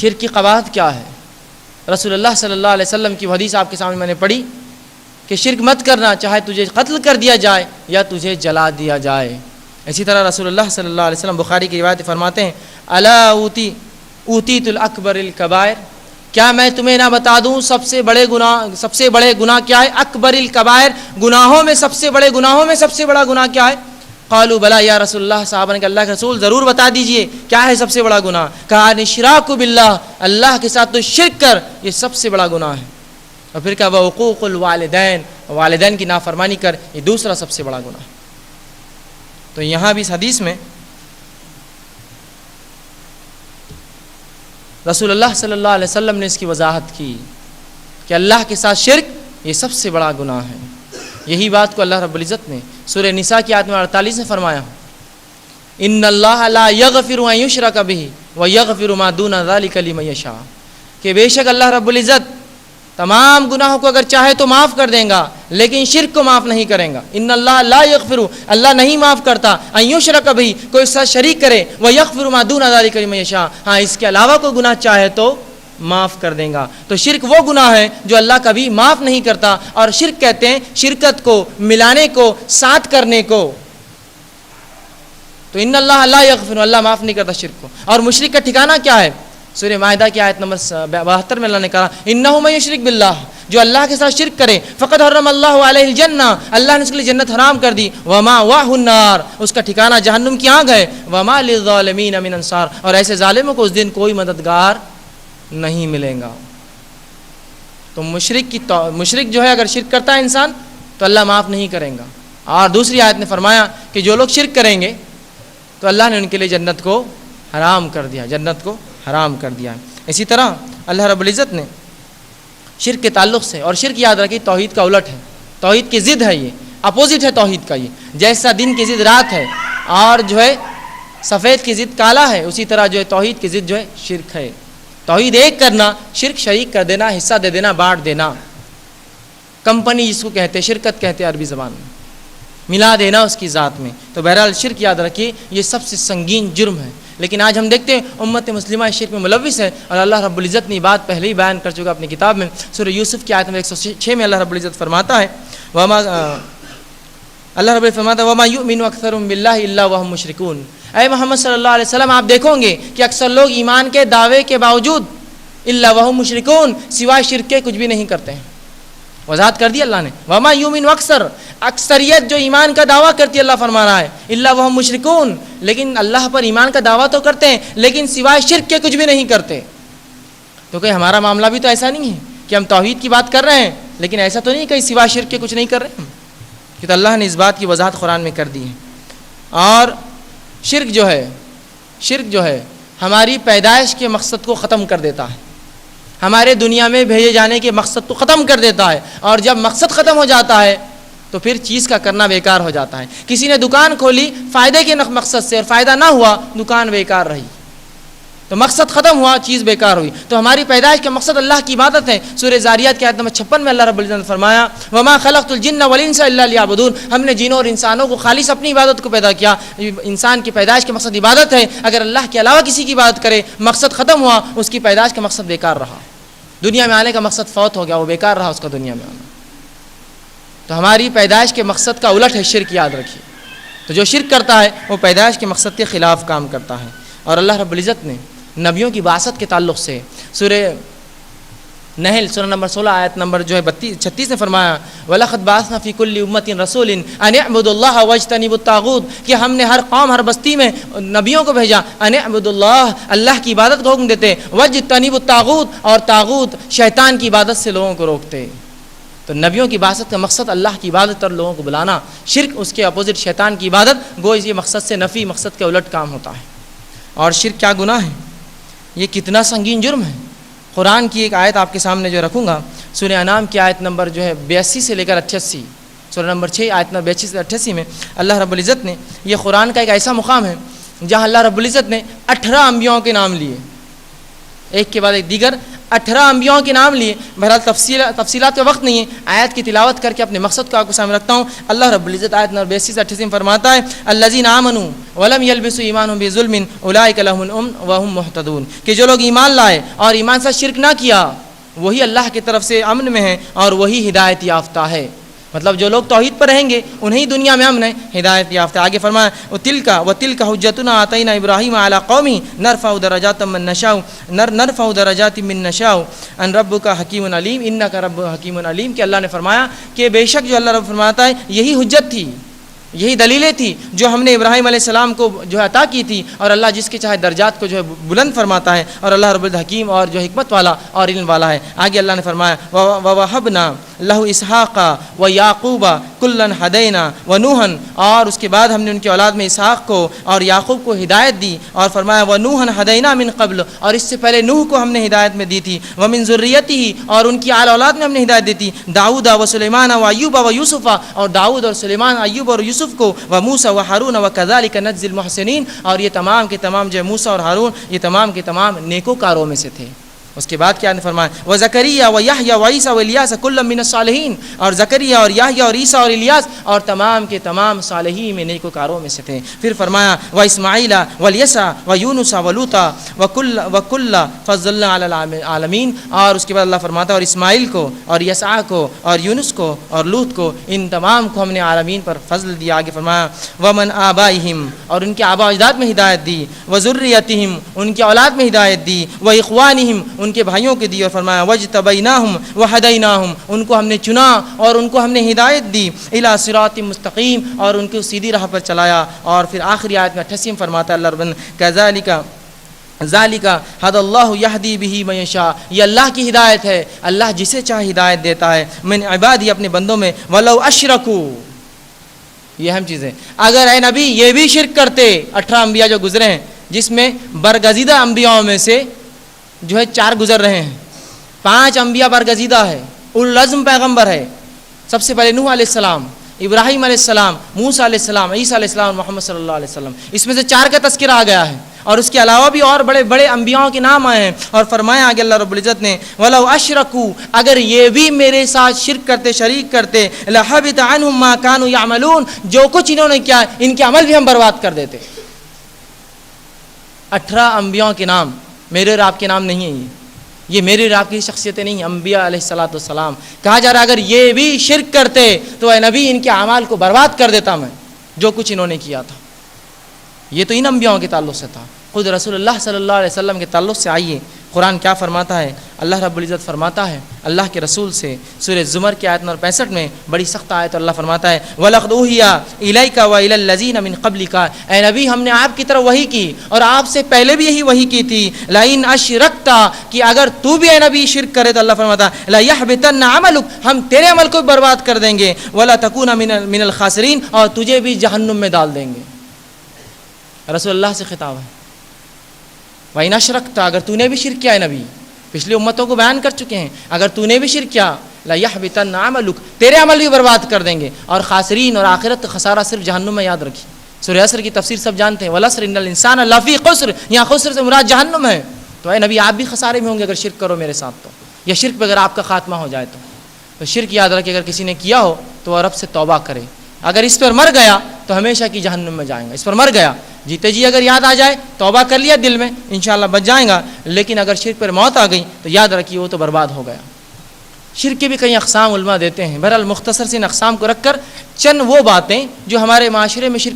شرک کی قباحت کیا ہے؟ رسول اللہ صلی اللہ علیہ وسلم کی حدیث آپ کے سامنے میں نے پڑھی کہ شرک مت کرنا، چاہے تجھے قتل کر دیا جائے یا تجھے جلا دیا جائے۔ اسی طرح رسول اللہ صلی اللہ علیہ وسلم بخاری کی روایت فرماتے ہیں الا اوتیت الاکبر الکبائر، کیا میں تمہیں نہ بتا دوں سب سے بڑے گناہ کیا ہے؟ اکبر الکبائر، گناہوں میں سب سے بڑا گناہ کیا ہے؟ قالوا بلا یا رسول اللہ، صحابہ نے کہا اللہ کے رسول ضرور بتا دیجئے کیا ہے سب سے بڑا گناہ؟ کہا الاشراک باللہ، اللہ کے ساتھ تو شرک کر، یہ سب سے بڑا گناہ ہے۔ اور پھر کہا وعقوق الوالدین، والدین کی نافرمانی کر، یہ دوسرا سب سے بڑا گناہ ہے۔ تو یہاں بھی اس حدیث میں رسول اللہ صلی اللہ علیہ وسلم نے اس کی وضاحت کی کہ اللہ کے ساتھ شرک یہ سب سے بڑا گناہ ہے۔ یہی بات کو اللہ رب العزت نے سورہ نساء کی آیت 48 میں فرمایا ان اللہ لا یغفر ان یشرک بہ ویغفر ما دون ذلک لمن یشاء، کہ بے شک اللہ رب العزت تمام گناہوں کو اگر چاہے تو معاف کر دیں گا لیکن شرک کو معاف نہیں کریں گا۔ ان اللہ لا یغفر، اللہ نہیں معاف کرتا، ان یشرک بہ، کوئی اس سے شریک کرے، ویغفر ما دون ذلک لمن یشاء، ہاں اس کے علاوہ کوئی گناہ چاہے تو معاف کر دیں گا۔ تو شرک وہ گناہ ہے جو اللہ کبھی معاف نہیں کرتا، اور شرک کہتے ہیں شرکت کو، ملانے کو، ساتھ کرنے کو۔ تو ان اللہ لا یغفر، اللہ معاف نہیں کرتا شرک کو۔ اور مشرک کا ٹھکانہ کیا ہے؟ سورہ مائدہ کی آیت نمبر 72 میں اللہ نے کہا انہ من یشرک باللہ، جو اللہ کے ساتھ شرک کرے فقد حرم اللہ علیہ الجنہ، اللہ نے اس کے لیے جنت حرام کر دی، ومأواہ النار، اس کا ٹھکانہ جہنم کی آگ ہے، وما للظالمین من انصار، اور ایسے ظالموں کو اس دن کوئی مددگار نہیں ملے گا۔ تو مشرک جو ہے اگر شرک کرتا ہے انسان تو اللہ معاف نہیں کرے گا۔ اور دوسری آیت نے فرمایا کہ جو لوگ شرک کریں گے تو اللہ نے ان کے لیے جنت کو حرام کر دیا، جنت کو حرام کر دیا۔ اسی طرح اللہ رب العزت نے شرک کے تعلق سے، اور شرک یاد رکھیے توحید کا الٹ ہے، توحید کی ضد ہے، یہ اپوزٹ ہے توحید کا۔ یہ جیسا دن کی ضد رات ہے اور جو ہے سفید کی ضد کالا ہے، اسی طرح جو ہے توحید کی ضد جو ہے شرک ہے۔ توحید ایک کرنا، شرک شریک کر دینا، حصہ دے دینا، بانٹ دینا، کمپنی جس کو کہتے ہیں، شرکت کہتے ہیں عربی زبان میں، ملا دینا اس کی ذات میں۔ تو بہرحال شرک یاد رکھیے یہ سب سے سنگین جرم ہے، لیکن آج ہم دیکھتے ہیں امت مسلمہ اس شرک میں ملوث ہے، اور اللہ رب العزت نے یہ بات پہلے ہی بیان کر چکا اپنی کتاب میں۔ سورہ یوسف کی آیت نمبر 106 میں اللہ رب العزت فرماتا ہے اللہ رب العزت فرماتا ہے وما یؤمن اکثرهم باللہ الا وهم مشرکون، اے محمد صلی اللہ علیہ وسلم آپ دیکھو گے کہ اکثر لوگ ایمان کے دعوے کے باوجود الا وهم مشرکون، سوائے شرک کے کچھ بھی نہیں کرتے ہیں۔ وضاحت کر دی اللہ نے، وما یؤمن اکثریت جو ایمان کا دعویٰ کرتی ہے اللہ فرما رہا ہے الا وهم مشرکون، لیکن اللہ پر ایمان کا دعویٰ تو کرتے ہیں لیکن سوائے شرک کے کچھ بھی نہیں کرتے۔ تو کہ ہمارا معاملہ بھی تو ایسا نہیں ہے کہ ہم توحید کی بات کر رہے ہیں لیکن ایسا تو نہیں کہ سوائے شرک کے کچھ نہیں کر رہے ہیں، کہ تو اللہ نے اس بات کی وضاحت قرآن میں کر دی ہے۔ اور شرک جو ہے ہماری پیدائش کے مقصد کو ختم کر دیتا ہے، ہمارے دنیا میں بھیجے جانے کے مقصد کو ختم کر دیتا ہے، اور جب مقصد ختم ہو جاتا ہے تو پھر چیز کا کرنا بیکار ہو جاتا ہے۔ کسی نے دکان کھولی فائدے کے مقصد سے اور فائدہ نہ ہوا، دکان بیکار رہی، تو مقصد ختم ہوا، چیز بیکار ہوئی۔ تو ہماری پیدائش کا مقصد اللہ کی عبادت ہے۔ سورہ زاریات کی آیت نمبر 56 میں اللہ رب العزت نے فرمایا وما خلقت الجن والانس الا لیعبدون، ہم نے جنوں اور انسانوں کو خالص اپنی عبادت کو پیدا کیا۔ انسان کی پیدائش کا مقصد عبادت ہے، اگر اللہ کے علاوہ کسی کی عبادت کرے، مقصد ختم ہوا، اس کی پیدائش کا مقصد بیکار رہا، دنیا میں آنے کا مقصد فوت ہو گیا، وہ بیکار رہا اس کا دنیا میں آنا۔ تو ہماری پیدائش کے مقصد کا الٹ ہے شرک، یاد رکھیے۔ تو جو شرک کرتا ہے وہ پیدائش کے مقصد کے خلاف کام کرتا ہے۔ اور اللہ رب العزت نے نبیوں کی بعثت کے تعلق سے سورہ نحل سورہ نمبر 16 آیت نمبر جو ہے 36 نے فرمایا وَلَقَدْ بَعَثْنَا فِي كُلِّ أُمَّةٍ رَسُولٍ أَنِ اعْبُدُوا اللَّهَ وَاجْتَنِبُوا الطَّاغُوتَ، کہ ہم نے ہر قوم ہر بستی میں نبیوں کو بھیجا، أَنِ اعْبُدُوا اللَّهَ، اللہ کی عبادت کو حکم دیتے، وَاجْتَنِبُوا الطَّاغُوتَ، اور طاغوت شیطان کی عبادت سے لوگوں کو روکتے۔ تو نبیوں کی بعثت کا مقصد اللہ کی عبادت اور لوگوں کو بلانا، شرک اس کے اپوزٹ شیطان کی عبادت، گو یہ مقصد سے نفی، مقصد کے الٹ کام ہوتا ہے۔ اور شرک کیا گناہ ہے، یہ کتنا سنگین جرم ہے۔ قرآن کی ایک آیت آپ کے سامنے جو رکھوں گا، سورہ انعام کی آیت نمبر جو ہے 82 سے لے کر 88، سورہ نمبر 6 آیت نمبر 82 سے 88 میں اللہ رب العزت نے، یہ قرآن کا ایک ایسا مقام ہے جہاں اللہ رب العزت نے 18 انبیاءوں کے نام لیے، ایک کے بعد ایک دیگر 18 انبیاءوں کے نام لیے. بہرحال تفصیلات کا وقت نہیں ہے, آیت کی تلاوت کر کے اپنے مقصد کو آپ کو سامنے رکھتا ہوں. اللہ رب العزت آیت نمبر 82 سے 88 میں فرماتا ہے الذین آمنوا ولم یلبسوا ایمانهم بظلم اولئک لهم الامن وهم مهتدون, کہ جو لوگ ایمان لائے اور ایمان سے شرک نہ کیا وہی اللہ کی طرف سے امن میں ہیں اور وہی ہدایت یافتہ ہے. مطلب جو لوگ توحید پر رہیں گے انہیں دنیا میں امن ہے, ہدایت یافتہ. آگے فرمایا وتلک حجتنا آتینا ابراہیم علی قومی نرفع درجات من نشاء ان ربک حکیم علیم انک رب حکیم علیم, کہ اللہ نے فرمایا کہ بے شک جو اللہ رب فرماتا ہے یہی حجت تھی, یہی دلیلیں تھی جو ہم نے ابراہیم علیہ السلام کو جو ہے عطا کی تھی, اور اللہ جس کے چاہے درجات کو جو ہے بلند فرماتا ہے, اور اللہ رب الحکیم اور جو حکمت والا اور علم والا ہے. آگے اللہ نے فرمایا وَوَهَبْنَا لَهُ إِسْحَاقَ وَيَعْقُوبَ كُلًّا هَدَيْنَا وَنُوحًا, اور اس کے بعد ہم نے ان کی اولاد میں اسحاق کو اور یعقوب کو ہدایت دی, اور فرمایا وَنُوحًا هَدَيْنَا مِن قبل, اور اس سے پہلے نوح کو ہم نے ہدایت میں دی تھی, وَمِن ذُرِّيَّتِهِ, اور ان کی آل اولاد میں ہم نے ہدایت دی تھی, داؤد وسلیمان وایوب ویوسف, اور داؤد اور سلیمان, ایوب اور یوسف کو, وموسیٰ وہارون وکذالک نجزی المحسنین, اور یہ تمام کے تمام جو موسیٰ اور ہارون یہ تمام کے تمام نیکوکاروں میں سے تھے. اس کے بعد کیا نے فرمایا وزکریا ویحییٰ وعیسیٰ والیاس کل من الصالحین, اور زکریا اور یحییٰ اور عیسیٰ اور الیاس اور تمام کے تمام صالحین میں نیکوکاروں میں سے تھے. پھر فرمایا واسماعیل والیسع ویونس ولوطا وکل فضلنا علی العالمین, اور اس کے بعد اللہ فرماتا ہے اور اسماعیل کو اور یسع کو اور یونس کو اور لوط کو, ان تمام کو ہم نے عالمین پر فضل دیا. آگے فرمایا ومن آبائہم, اور ان کے آبا و اجداد میں ہدایت دی, وذریتہم, ان کی اولاد میں ہدایت دی, واخوانہم, ان کے بھائیوں کے دی, اور فرمایا وجتبیناہم وہدیناہم, ان کو ہم نے چنا اور ان کو ہم نے ہدایت دی, الی صراط مستقیم, اور ان کو سیدھی راہ پر چلایا. اور پھر آخری آیت میں 88 فرماتا ہے اللہ رب کذالک ذالک ھدی اللہ یہدی بہ من یشاء, یہ اللہ کی ہدایت ہے, اللہ جسے چاہے ہدایت دیتا ہے, من عبادی, اپنے بندوں میں, ولو اشرکوا, یہ اہم چیز ہے. اگر اے نبی یہ بھی شرک کرتے, 18 انبیاء جو گزرے ہیں جس میں برگزیدہ انبیاء میں سے جو ہے 4 گزر رہے ہیں, 5 انبیاء برگزیدہ ہے, اولوالعزم پیغمبر ہے. سب سے پہلے نوح علیہ السلام, ابراہیم علیہ السلام, موسیٰ علیہ السلام, عیسیٰ علیہ السلام, محمد صلی اللہ علیہ وسلم, اس میں سے 4 کا تذکرہ آ گیا ہے, اور اس کے علاوہ بھی اور بڑے بڑے انبیاءوں کے نام آئے ہیں. اور فرمایا آگے اللہ رب العزت نے وَلَوْ أَشْرَكُوا, اگر یہ بھی میرے ساتھ شرک کرتے, شریک کرتے, لَحَبِطَ عَنْهُمْ مَا كَانُوا يَعْمَلُونَ, جو کچھ انہوں نے کیا ان کے عمل بھی ہم برباد کر دیتے. 18 انبیاءوں کے نام میرے اور آپ کے نام نہیں ہیں, یہ میرے اور آپ کی شخصیتیں نہیں, انبیاء علیہ السلام. کہا جا رہا اگر یہ بھی شرک کرتے تو اے نبی ان کے اعمال کو برباد کر دیتا میں, جو کچھ انہوں نے کیا تھا. یہ تو ان انبیاؤں کے تعلق سے تھا. خود رسول اللہ صلی اللہ علیہ وسلم کے تعلق سے آئیے قرآن کیا فرماتا ہے. اللہ رب العزت فرماتا ہے اللہ کے رسول سے سورہ زمر کی آیت نمبر 65 میں, بڑی سخت آیت, اللہ فرماتا ہے وَلَقَدْ أُوحِيَ إِلَيْكَ وَإِلَى الَّذِينَ مِن قَبْلِكَ, اے نبی ہم نے آپ کی طرف وحی کی اور آپ سے پہلے بھی یہی وحی کی تھی, لَإِنْ أَشْرَكْتَ, کہ اگر تو بھی اے نبی شرک کرے تو اللہ فرماتا ہے لَيَحْبِطَنَّ عَمَلُكَ, ہم تیرے عمل کو برباد کر دیں گے, وَلَا تَكُونَ مِنَ الْخَاسِرِينَ, اور تجھے بھی جہنم میں ڈال دیں گے. رسول اللہ سے خطاب ہے وَإِنْ أَشْرَكْتَ, اگر تو نے بھی شرک کیا ہے, نبی پچھلی امتوں کو بیان کر چکے ہیں, اگر تو نے بھی شرک کیا لَيَحْبِطَنَّ عَمَلُكَ, تیرے عمل بھی برباد کر دیں گے, اور خاسرین اور آخرت خسارہ صرف جہنم میں یاد رکھی. سورہ عصر کی تفسیر سب جانتے ہیں, وَالْعَصْرِ إِنَّ الْإِنسَانَ لَفِي خُسْرٍ, یہاں خسر سے مراد جہنم ہے. تو اے نبی آپ بھی خسارے میں ہوں گے اگر شرک کرو میرے ساتھ تو, یا شرک پہ اگر آپ کا خاتمہ ہو جائے تو شرک یاد رکھے اگر کسی نے کیا ہو تو وہ رب سے توبہ کرے. اگر اس پر مر گیا تو ہمیشہ کی جہنم میں جائیں گا. اس پر مر گیا, جیتے جی اگر یاد آ جائے توبہ کر لیا دل میں, انشاءاللہ بچ جائیں گا, لیکن اگر شرک پر موت آ گئی تو یاد رکھیے وہ تو برباد ہو گیا. شرک کے بھی کئی اقسام علماء دیتے ہیں. بہرحال مختصر سے ان اقسام کو رکھ کر چند وہ باتیں جو ہمارے معاشرے میں شرک